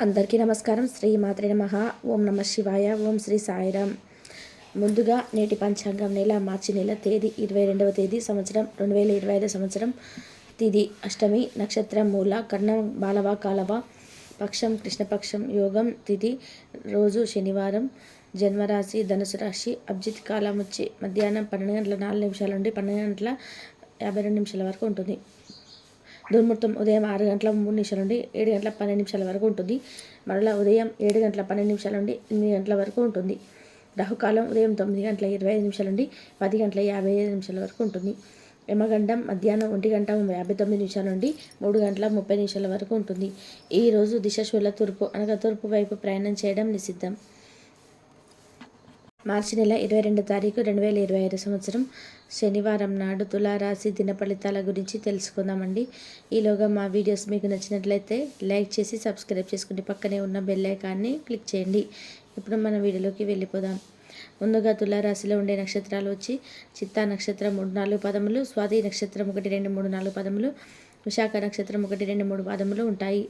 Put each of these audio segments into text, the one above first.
అందరికీ నమస్కారం. శ్రీ మాత్రే నమః. ఓం నమ శివాయ. ఓం శ్రీ సాయిరామ్. ముందుగా నేటి పంచాంగం నెల మార్చి నెల తేదీ 22వ తేదీ సంవత్సరం 2025 సంవత్సరం. తిథి అష్టమి, నక్షత్రం మూల, కర్ణం బాలవ కాలవ, పక్షం కృష్ణపక్షం, యోగం తిథి రోజు శనివారం, జన్మరాశి ధనుసు రాశి, అభిజిత్ కాలం వచ్చి మధ్యాహ్నం 12:04 నుండి 12:52 వరకు ఉంటుంది. దుర్ముహూర్తం ఉదయం 6:03 నుండి 7:12 వరకు ఉంటుంది. మరలా ఉదయం 7:12 నుండి 8 వరకు ఉంటుంది. రాహుకాలం ఉదయం 9:25 నుండి 10:55 వరకు ఉంటుంది. యమగండం మధ్యాహ్నం 1:59 నుండి 3:30 వరకు ఉంటుంది. ఈరోజు దిశాశూల తూర్పు అనగా తూర్పు వైపు ప్రయాణం చేయడం నిషిద్ధం. మార్చి నెల 22 తారీఖు 2025 సంవత్సరం శనివారం నాడు తులారాశి దిన ఫలితాల గురించి తెలుసుకుందామండి. ఈలోగా మా వీడియోస్ మీకు నచ్చినట్లయితే లైక్ చేసి సబ్స్క్రైబ్ చేసుకుని పక్కనే ఉన్న బెల్ ఐకాన్ని క్లిక్ చేయండి. ఇప్పుడు మన వీడియోలోకి వెళ్ళిపోదాం. ముందుగా తులారాశిలో ఉండే నక్షత్రాలు వచ్చి చిత్తా నక్షత్రం 3-4 పదములు, స్వాతి నక్షత్రం 1-2-3-4 పదములు, విశాఖ నక్షత్రం 1-2-3 పాదములు ఉంటాయి.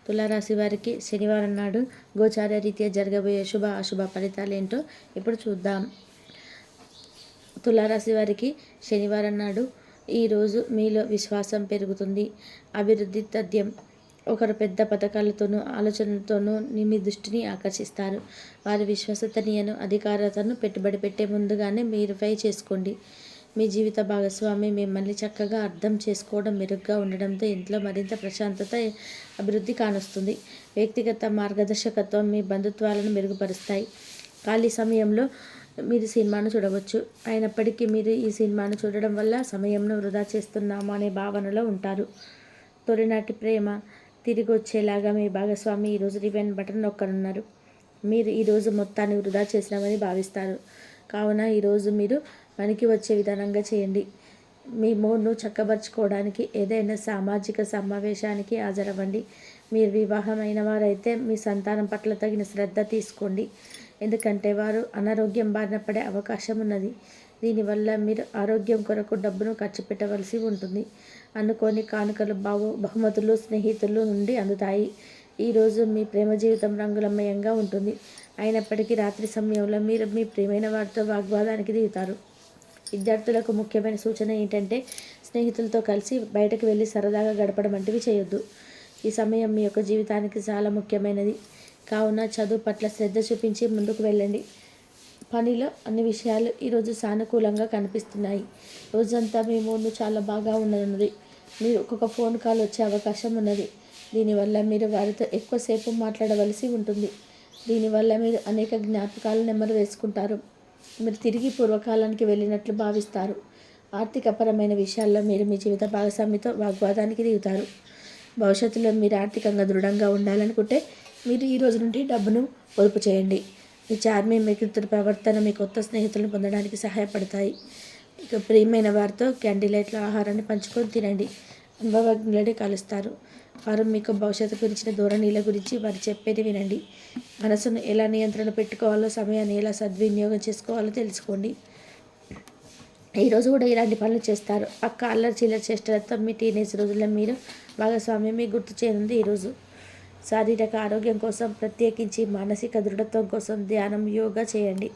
తులారాశి వారికి శనివారం నాడు గోచార రీత్యా జరగబోయే శుభ అశుభ ఫలితాలు ఏంటో ఇప్పుడు చూద్దాం. తులారాశి వారికి శనివారం నాడు ఈరోజు మీలో విశ్వాసం పెరుగుతుంది. అభివృద్ధి తథ్యం. ఒకరు పెద్ద పథకాలతోనూ ఆలోచనలతోనూ మీ దృష్టిని ఆకర్షిస్తారు. వారి విశ్వసనీయతను అధికారతను పెట్టుబడి పెట్టే ముందుగానే మీరుపై చేసుకోండి. మీ జీవిత భాగస్వామి మిమ్మల్ని చక్కగా అర్థం చేసుకోవడం మెరుగ్గా ఉండడంతో ఇంట్లో మరింత ప్రశాంతత అభివృద్ధి కానొస్తుంది. వ్యక్తిగత మార్గదర్శకత్వం మీ బంధుత్వాలను మెరుగుపరుస్తాయి. ఖాళీ సమయంలో మీరు సినిమాను చూడవచ్చు. అయినప్పటికీ మీరు ఈ సినిమాను చూడడం వల్ల సమయంను వృధా చేస్తున్నాము అనే భావనలో ఉంటారు. తొలినాటి ప్రేమ తిరిగి వచ్చేలాగా మీ భాగస్వామి ఈరోజు రివైండ్ బటన్ నొక్కనున్నారు. మీరు ఈరోజు మొత్తాన్ని వృధా చేసినామని భావిస్తారు. కావున ఈరోజు మీరు పనికి వచ్చే విధానంగా చేయండి. మీ మూడ్ను చక్కబరుచుకోవడానికి ఏదైనా సామాజిక సమావేశానికి హాజరవ్వండి. మీరు వివాహమైన వారైతే మీ సంతానం పట్ల తగిన శ్రద్ధ తీసుకోండి. ఎందుకంటే వారు అనారోగ్యం బారిన పడే అవకాశం ఉన్నది. దీనివల్ల మీరు ఆరోగ్యం కొరకు డబ్బును ఖర్చు పెట్టవలసి ఉంటుంది. అనుకోని కానుకలు బహుమతులు స్నేహితులు నుండి అందుతాయి. ఈరోజు మీ ప్రేమ జీవితం రంగులమయంగా ఉంటుంది. అయినప్పటికీ రాత్రి సమయంలో మీరు మీ ప్రియమైన వారితో వాగ్వాదానికి దిగుతారు. విద్యార్థులకు ముఖ్యమైన సూచన ఏంటంటే స్నేహితులతో కలిసి బయటకు వెళ్ళి సరదాగా గడపడం వంటివి చేయొద్దు. ఈ సమయం మీ యొక్క జీవితానికి చాలా ముఖ్యమైనది. కావున చదువు పట్ల శ్రద్ధ చూపించి ముందుకు వెళ్ళండి. పనిలో అన్ని విషయాలు ఈరోజు సానుకూలంగా కనిపిస్తున్నాయి. రోజంతా మీ మూడ్ను చాలా బాగా ఉన్నది. మీరు ఒక్కొక్క ఫోన్ కాల్ వచ్చే అవకాశం ఉన్నది. దీనివల్ల మీరు వారితో ఎక్కువసేపు మాట్లాడవలసి ఉంటుంది. దీనివల్ల మీరు అనేక జ్ఞాపకాలు నెమరు వేసుకుంటారు. మీరు తిరిగి పూర్వకాలానికి వెళ్ళినట్లు భావిస్తారు. ఆర్థికపరమైన విషయాల్లో మీరు మీ జీవిత భాగస్వామితో వాగ్వాదానికి దిగుతారు. భవిష్యత్తులో మీరు ఆర్థికంగా దృఢంగా ఉండాలనుకుంటే మీరు ఈ రోజు నుండి డబ్బును పొదుపు చేయండి. మీ చార్మీ మిత్రుల ప్రవర్తన మీ కొత్త స్నేహితులను పొందడానికి సహాయపడతాయి. ఇక ప్రియమైన వారితో క్యాండిలైట్ల ఆహారాన్ని పంచుకొని తినండి. అనుభవజ్ఞులని కలుస్తారు. వారు మీకు భవిష్యత్తు గురించిన ధోరణిల గురించి వారు చెప్పేది వినండి. మనసును ఎలా నియంత్రణ పెట్టుకోవాలో, సమయాన్ని ఎలా సద్వినియోగం చేసుకోవాలో తెలుసుకోండి. ఈరోజు కూడా ఇలాంటి పనులు చేస్తారు. పక్క అల్లరి చిల్లర చేష్టలతో మీ టీనేజ్ రోజుల్లో మీరు భాగస్వామ్యం మీకు గుర్తు చేయనుంది. ఈరోజు శారీరక ఆరోగ్యం కోసం, ప్రత్యేకించి మానసిక దృఢత్వం కోసం ధ్యానం, యోగా చేయండి.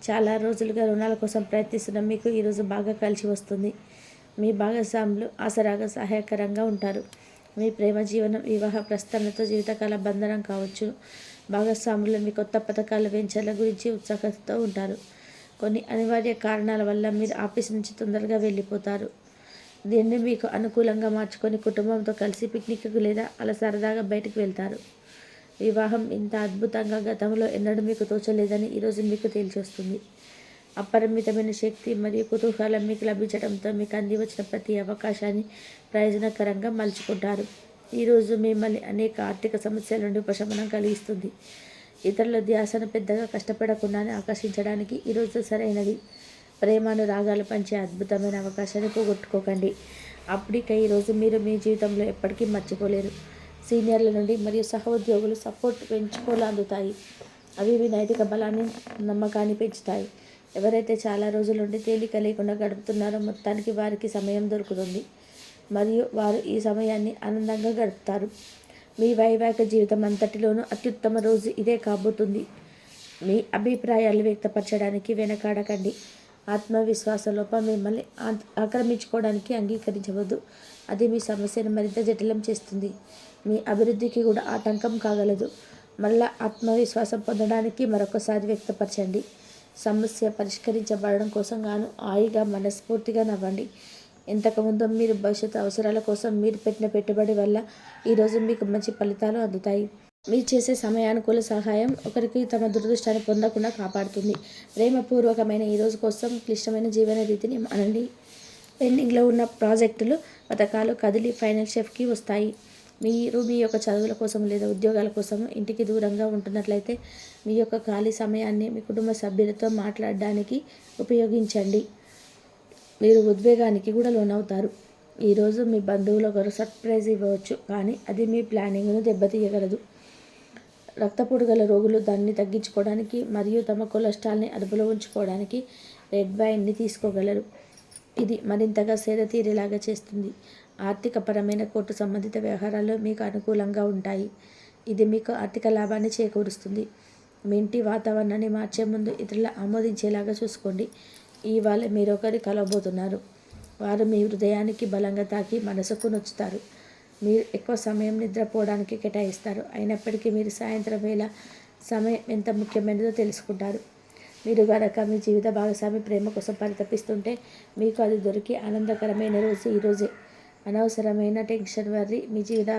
చాలా రోజులుగా రుణాల కోసం ప్రయత్నిస్తున్న మీకు ఈరోజు బాగా కలిసి వస్తుంది. మీ భాగస్వాములు ఆసరాగా సహాయకరంగా ఉంటారు. మీ ప్రేమ జీవనం వివాహ ప్రస్థానంతో జీవితకాల బంధనం కావచ్చు. భాగస్వాములు మీ కొత్త పథకాల వెంచర్ల గురించి ఉత్సాహంతో ఉంటారు. కొన్ని అనివార్య కారణాల వల్ల మీరు ఆఫీస్ నుంచి తొందరగా వెళ్ళిపోతారు. దీన్ని మీకు అనుకూలంగా మార్చుకొని కుటుంబంతో కలిసి పిక్నిక్కు లేదా అలా సరదాగా బయటకు వెళ్తారు. వివాహం ఇంత అద్భుతంగా గతంలో ఎన్నడూ మీకు తోచలేదని ఈరోజు మీకు తెలిసొస్తుంది. అపరిమితమైన శక్తి మరియు కుతూహలం మీకు లభించడంతో మీకు అంది వచ్చిన ప్రతి అవకాశాన్ని ప్రయోజనకరంగా మలుచుకుంటారు. ఈరోజు మిమ్మల్ని అనేక ఆర్థిక సమస్యల నుండి ఉపశమనం కలిగిస్తుంది. ఇతరుల ధ్యాసను పెద్దగా కష్టపడకుండానే ఆకర్షించడానికి ఈరోజు సరైనది. ప్రేమానురాగాలు పంచే అద్భుతమైన అవకాశాన్ని పోగొట్టుకోకండి. అప్పటిక ఈరోజు మీరు మీ జీవితంలో ఎప్పటికీ మర్చిపోలేరు. సీనియర్ల నుండి మరియు సహోద్యోగులు సపోర్ట్ పెంచుకోలు అందుతాయి. అవి మీ నైతిక బలాన్ని, నమ్మకాన్ని పెంచుతాయి. ఎవరైతే చాలా రోజుల నుండి తేలిక లేకుండా గడుపుతున్నారో మొత్తానికి వారికి సమయం దొరుకుతుంది మరియు వారు ఈ సమయాన్ని ఆనందంగా గడుపుతారు. మీ వైవాహిక జీవితం అంతటిలోనూ అత్యుత్తమ రోజు ఇదే కాబోతుంది. మీ అభిప్రాయాలు వ్యక్తపరచడానికి వెనకాడకండి. ఆత్మవిశ్వాస లోపం మిమ్మల్ని ఆక్రమించుకోవడానికి అంగీకరించవద్దు. అది మీ సమస్యను మరింత జటిలం చేస్తుంది. మీ అభివృద్ధికి కూడా ఆటంకం కాగలదు. మళ్ళా ఆత్మవిశ్వాసం పొందడానికి మరొకసారి వ్యక్తపరచండి. సమస్య పరిష్కరించబడడం కోసం గాను హాయిగా మనస్ఫూర్తిగా నవ్వండి. ఇంతకుముందు మీరు భవిష్యత్తు అవసరాల కోసం మీరు పెట్టిన పెట్టుబడి వల్ల ఈరోజు మీకు మంచి ఫలితాలు అందుతాయి. మీరు చేసే సమయానుకూల సహాయం ఒకరికి తమ దురదృష్టాన్ని పొందకుండా కాపాడుతుంది. ప్రేమపూర్వకమైన ఈరోజు కోసం క్లిష్టమైన జీవన రీతిని మానండి. పెండింగ్లో ఉన్న ప్రాజెక్టులు పథకాలు కదిలి ఫైనల్ షెఫ్కి వస్తాయి. మీరు మీ యొక్క చదువుల కోసం లేదా ఉద్యోగాల కోసం ఇంటికి దూరంగా ఉంటున్నట్లయితే మీ యొక్క ఖాళీ సమయాన్ని మీ కుటుంబ సభ్యులతో మాట్లాడడానికి ఉపయోగించండి. మీరు ఉద్వేగానికి కూడా లోనవుతారు. ఈరోజు మీ బంధువులు ఒకరు సర్ప్రైజ్ ఇవ్వవచ్చు, కానీ అది మీ ప్లానింగ్ను దెబ్బతీయగలదు. రక్తపోటు గల రోగులు దాన్ని తగ్గించుకోవడానికి మరియు తమ కొలెస్ట్రాల్ని అదుపులో ఉంచుకోవడానికి రెడ్ వైన్ని తీసుకోగలరు. ఇది మరింతగా సేద తీరేలాగా చేస్తుంది. ఆర్థికపరమైన కోర్టు సంబంధిత వ్యవహారాలు మీకు అనుకూలంగా ఉంటాయి. ఇది మీకు ఆర్థిక లాభాన్ని చేకూరుస్తుంది. మీ ఇంటి వాతావరణాన్ని మార్చే ముందు ఇతరుల ఆమోదించేలాగా చూసుకోండి. ఇవాళ మీరొకరి కలవబోతున్నారు. వారు మీ హృదయానికి బలంగా తాకి మనసుకు నొచ్చుతారు. మీరు ఎక్కువ సమయం నిద్రపోవడానికి కేటాయిస్తారు. అయినప్పటికీ మీరు సాయంత్రం వేళ సమయం ఎంత ముఖ్యమైనదో తెలుసుకుంటారు. మీరు గనక మీ జీవిత భాగస్వామి ప్రేమ కోసం పరితపిస్తుంటే మీకు అది దొరికి ఆనందకరమైన రోజు ఈరోజే. అనవసరమైన టెన్షన్ వర్రి మీ జీవిత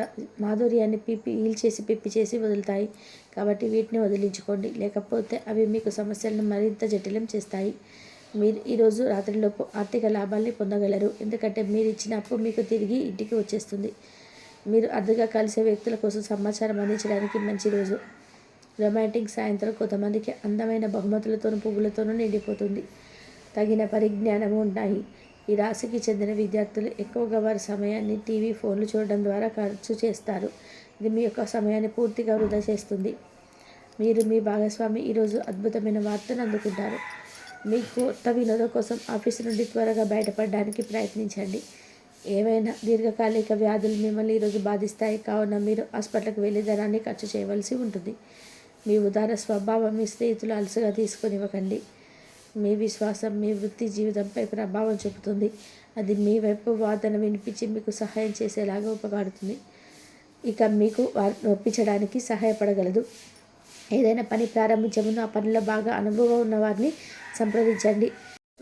మాధుర్యాన్ని పిప్పి చేసి వదులుతాయి. కాబట్టి వీటిని వదిలించుకోండి, లేకపోతే అవి మీకు సమస్యలను మరింత జటిలం చేస్తాయి. మీరు ఈరోజు రాత్రిలోపు ఆర్థిక లాభాల్ని పొందగలరు, ఎందుకంటే మీరు ఇచ్చిన అప్పు మీకు తిరిగి ఇంటికి వచ్చేస్తుంది. మీరు అరుదుగా కలిసే వ్యక్తుల కోసం సమాచారం అందించడానికి మంచి రోజు. రొమాంటిక్ సాయంత్రం కొంతమందికి అందమైన బహుమతులతోనూ పువ్వులతోనూ నిండిపోతుంది. తగిన పరిజ్ఞానము ఉన్నాయి. ఈ రాశికి చెందిన విద్యార్థులు ఎక్కువగా వారి సమయాన్ని టీవీ, ఫోన్లు చూడడం ద్వారా ఖర్చు చేస్తారు. ఇది మీ యొక్క సమయాన్ని పూర్తిగా వృధా చేస్తుంది. మీరు మీ భాగస్వామి ఈరోజు అద్భుతమైన వార్తను అందుకుంటారు. మీ కొత్త వినోదం కోసం ఆఫీసు నుండి త్వరగా బయటపడడానికి ప్రయత్నించండి. ఏవైనా దీర్ఘకాలిక వ్యాధులు మిమ్మల్ని ఈరోజు బాధిస్తాయి, కావున మీరు హాస్పిటల్కి వెళ్ళి ధనాన్ని ఖర్చు చేయవలసి ఉంటుంది. మీ ఉదార స్వభావం మీ స్నేహితులు అలసుగా తీసుకొనివ్వకండి. మీ విశ్వాసం మీ వృత్తి జీవితంపై ప్రభావం చూపుతుంది. అది మీ వైపు వాదన వినిపించి మీకు సహాయం చేసేలాగా ఉపకారుతుంది. ఇక మీకు వారిని ఒప్పించడానికి సహాయపడగలదు. ఏదైనా పని ప్రారంభించే ముందు ఆ పనిలో బాగా అనుభవం ఉన్న వారిని సంప్రదించండి.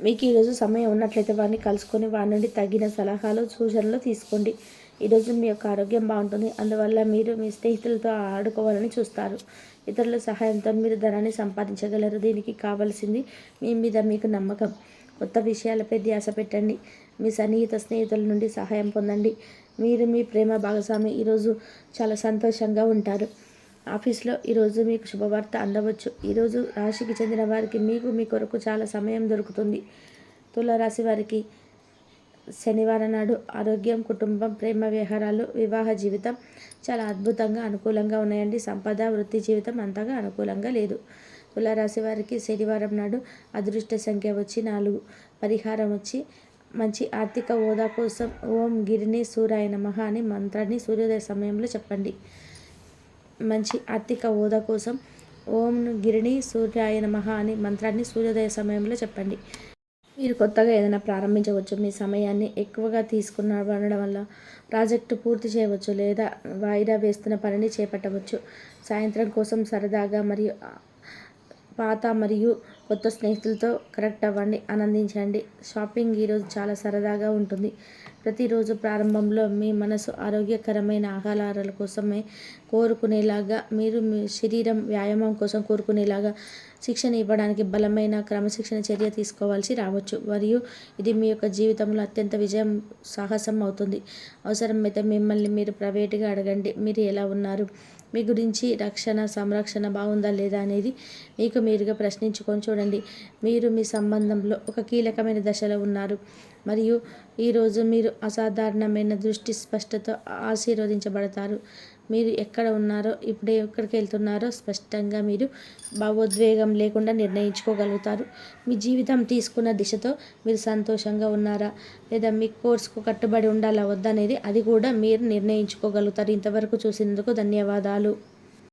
మీకు ఈరోజు సమయం ఉన్నట్లయితే వారిని కలుసుకొని వారి నుండి తగిన సలహాలు, సూచనలు తీసుకోండి. ఈరోజు మీ యొక్క ఆరోగ్యం బాగుంటుంది. అందువల్ల మీరు మీ స్నేహితులతో ఆడుకోవాలని చూస్తారు. ఇతరుల సహాయంతో మీరు ధనాన్ని సంపాదించగలరు. దీనికి కావలసింది మీ మీద మీకు నమ్మకం. కొత్త విషయాలపై ధ్యాస పెట్టండి. మీ సన్నిహిత స్నేహితుల నుండి సహాయం పొందండి. మీరు మీ ప్రేమ భాగస్వామి ఈరోజు చాలా సంతోషంగా ఉంటారు. ఆఫీస్లో ఈరోజు మీకు శుభవార్త అందవచ్చు. ఈరోజు రాశికి చెందిన వారికి మీ కొరకు చాలా సమయం దొరుకుతుంది. తులారాశి వారికి శనివారం నాడు ఆరోగ్యం, కుటుంబం, ప్రేమ వ్యవహారాలు, వివాహ జీవితం చాలా అద్భుతంగా అనుకూలంగా ఉన్నాయండి. సంపద, వృత్తి జీవితం అంతగా అనుకూలంగా లేదు. తులారాశి వారికి శనివారం నాడు అదృష్ట సంఖ్య వచ్చి 4. పరిహారం వచ్చి మంచి ఆర్థిక హోదా కోసం ఓం గిరిని సూర్యాయ నమః అని మంత్రాన్ని సూర్యోదయ సమయంలో చెప్పండి. మంచి ఆర్థిక హోదా కోసం ఓం గిరిని సూర్యాయ నమః అని మంత్రాన్ని సూర్యోదయ సమయంలో చెప్పండి. మీరు కొత్తగా ఏదైనా ప్రారంభించవచ్చు. మీ సమయాన్ని ఎక్కువగా తీసుకునడం వల్ల ప్రాజెక్టు పూర్తి చేయవచ్చు లేదా వాయిదా వేస్తున్న పనిని చేపట్టవచ్చు. సాయంత్రం కోసం సరదాగా మరియు పాత మరియు కొత్త స్నేహితులతో కనెక్ట్ అవ్వండి, ఆనందించండి. షాపింగ్ ఈరోజు చాలా సరదాగా ఉంటుంది. ప్రతిరోజు ప్రారంభంలో మీ మనసు ఆరోగ్యకరమైన ఆహారాల కోసమే కోరుకునేలాగా, మీరు మీ శరీరం వ్యాయామం కోసం కోరుకునేలాగా శిక్షణ ఇవ్వడానికి బలమైన క్రమశిక్షణ చర్య తీసుకోవాల్సి రావచ్చు, మరియు ఇది మీ యొక్క జీవితంలో అత్యంత సాహసం అవుతుంది. అవసరమైతే మిమ్మల్ని మీరు ప్రైవేట్గా అడగండి, మీరు ఎలా ఉన్నారు, మీ గురించి సంరక్షణ బాగుందా లేదా అనేది మీకు మీరుగా ప్రశ్నించుకొని చూడండి. మీరు మీ సంబంధంలో ఒక కీలకమైన దశలో ఉన్నారు మరియు ఈరోజు మీరు అసాధారణమైన దృష్టి స్పష్టతో ఆశీర్వదించబడతారు. మీరు ఎక్కడ ఉన్నారో, ఇప్పుడు ఎక్కడికి వెళ్తున్నారో స్పష్టంగా మీరు భావోద్వేగం లేకుండా నిర్ణయించుకోగలుగుతారు. మీ జీవితం తీసుకున్న దిశతో మీరు సంతోషంగా ఉన్నారా, లేదా మీ కోర్స్కు కట్టుబడి ఉండాలా వద్దా అనేది అది కూడా మీరు నిర్ణయించుకోగలుగుతారు. ఇంతవరకు చూసినందుకు ధన్యవాదాలు.